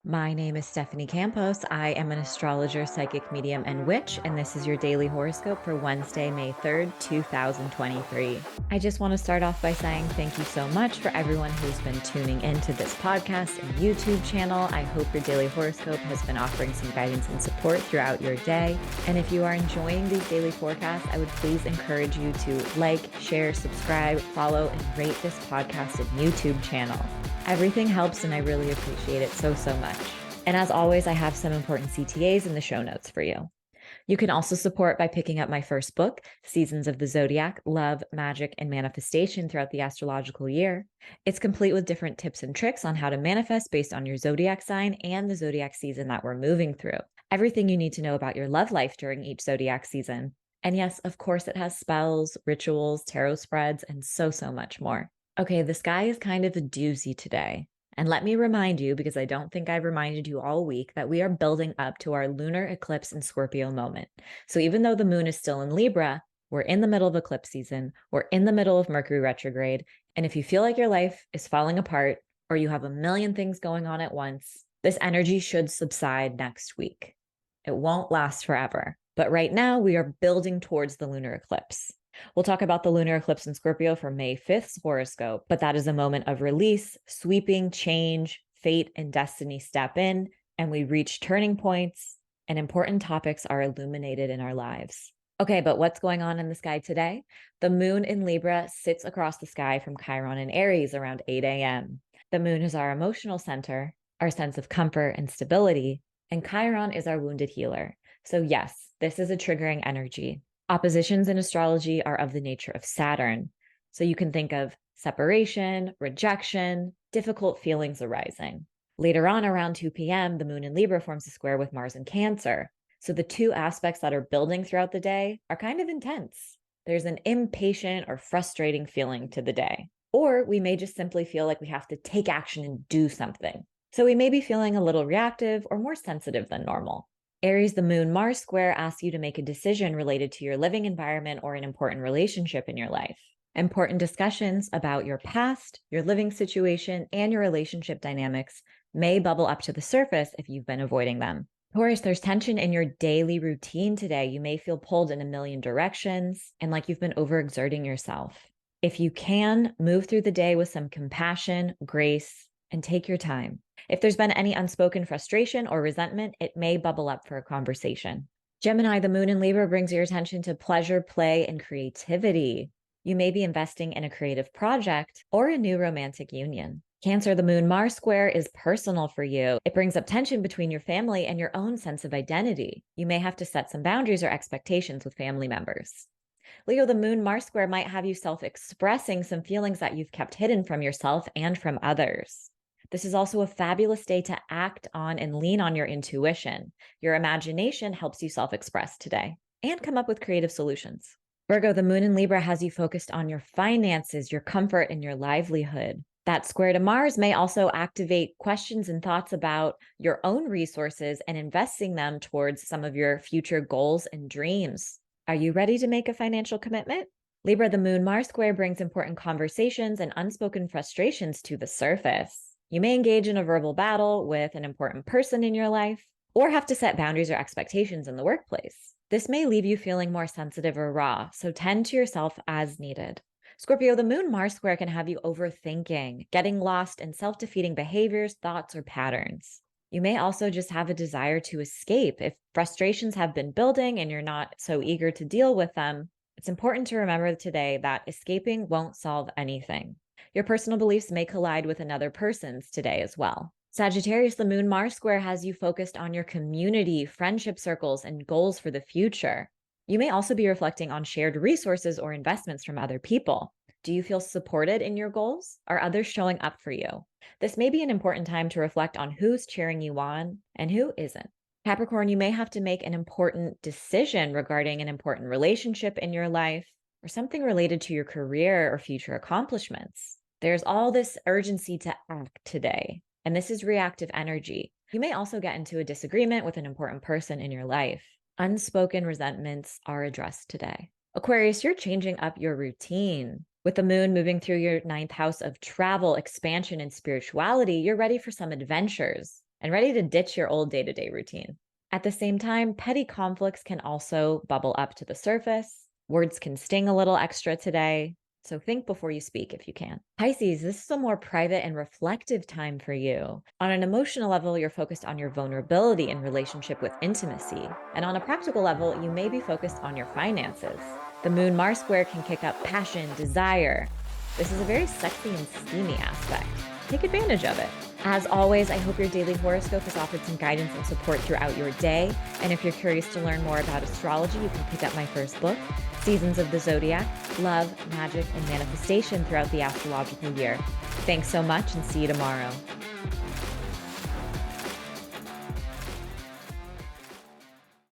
My name is Stephanie Campos. I am an astrologer, psychic medium, and witch, and this is your daily horoscope for Wednesday, May 3rd, 2023. I just want to start off by saying thank you so much for everyone who's been tuning into this podcast and YouTube channel. I hope your daily horoscope has been offering some guidance and support throughout your day. And if you are enjoying these daily forecasts, I would please encourage you to like, share, subscribe, follow, and rate this podcast and YouTube channel. Everything helps, and I really appreciate it so much. And as always, I have some important CTAs in the show notes for you. You can also support by picking up my first book, Seasons of the Zodiac, Love, Magic, and Manifestation throughout the astrological year. It's complete with different tips and tricks on how to manifest based on your zodiac sign and the zodiac season that we're moving through. Everything you need to know about your love life during each zodiac season. And yes, of course, it has spells, rituals, tarot spreads, and so much more. Okay, the sky is kind of a doozy today. And let me remind you, because I don't think I've reminded you all week, that we are building up to our lunar eclipse in Scorpio moment. So even though the moon is still in Libra, we're in the middle of eclipse season, we're in the middle of Mercury retrograde. And if you feel like your life is falling apart or you have a million things going on at once, this energy should subside next week. It won't last forever. But right now we are building towards the lunar eclipse. We'll talk about the lunar eclipse in Scorpio for May 5th's horoscope, but that is a moment of release, sweeping change, fate and destiny step in, and we reach turning points, and important topics are illuminated in our lives. Okay, but what's going on in the sky today? The moon in Libra sits across the sky from Chiron in Aries around 8 a.m. The moon is our emotional center, our sense of comfort and stability, and Chiron is our wounded healer. So yes, this is a triggering energy. Oppositions in astrology are of the nature of Saturn. So you can think of separation, rejection, difficult feelings arising. Later on, around 2 p.m., the moon in Libra forms a square with Mars in Cancer. So the two aspects that are building throughout the day are kind of intense. There's an impatient or frustrating feeling to the day. Or we may just simply feel like we have to take action and do something. So we may be feeling a little reactive or more sensitive than normal. Aries, the moon Mars square asks you to make a decision related to your living environment or an important relationship in your life. Important discussions about your past, your living situation, and your relationship dynamics may bubble up to the surface if you've been avoiding them. Taurus, there's tension in your daily routine today. You may feel pulled in a million directions and like you've been overexerting yourself. If you can, move through the day with some compassion, grace, and take your time. If there's been any unspoken frustration or resentment, it may bubble up for a conversation. Gemini, the moon in Libra brings your attention to pleasure, play, and creativity. You may be investing in a creative project or a new romantic union. Cancer, the moon Mars square is personal for you. It brings up tension between your family and your own sense of identity. You may have to set some boundaries or expectations with family members. Leo, the moon Mars square might have you self-expressing some feelings that you've kept hidden from yourself and from others. This is also a fabulous day to act on and lean on your intuition. Your imagination helps you self-express today and come up with creative solutions. Virgo, the moon in Libra has you focused on your finances, your comfort, and your livelihood. That square to Mars may also activate questions and thoughts about your own resources and investing them towards some of your future goals and dreams. Are you ready to make a financial commitment? Libra, the moon Mars square brings important conversations and unspoken frustrations to the surface. You may engage in a verbal battle with an important person in your life, or have to set boundaries or expectations in the workplace. This may leave you feeling more sensitive or raw, so tend to yourself as needed. Scorpio, the moon Mars square can have you overthinking, getting lost in self-defeating behaviors, thoughts, or patterns. You may also just have a desire to escape. If frustrations have been building and you're not so eager to deal with them, it's important to remember today that escaping won't solve anything. Your personal beliefs may collide with another person's today as well. Sagittarius, the moon Mars square has you focused on your community, friendship circles, and goals for the future. You may also be reflecting on shared resources or investments from other people. Do you feel supported in your goals? Are others showing up for you? This may be an important time to reflect on who's cheering you on and who isn't. Capricorn, you may have to make an important decision regarding an important relationship in your life or something related to your career or future accomplishments. There's all this urgency to act today, and this is reactive energy. You may also get into a disagreement with an important person in your life. Unspoken resentments are addressed today. Aquarius, you're changing up your routine. With the moon moving through your ninth house of travel, expansion, and spirituality, you're ready for some adventures. and ready to ditch your old day-to-day routine. At the same time, petty conflicts can also bubble up to the surface. Words can sting a little extra today, so think before you speak if you can. Pisces, this is a more private and reflective time for you. On an emotional level, you're focused on your vulnerability in relationship with intimacy. And on a practical level, you may be focused on your finances. The Moon-Mars square can kick up passion, desire. This is a very sexy and steamy aspect. Take advantage of it. As always, I hope your daily horoscope has offered some guidance and support throughout your day. And if you're curious to learn more about astrology, you can pick up my first book, Seasons of the Zodiac, Love, Magic, and Manifestation throughout the astrological year. Thanks so much and see you tomorrow.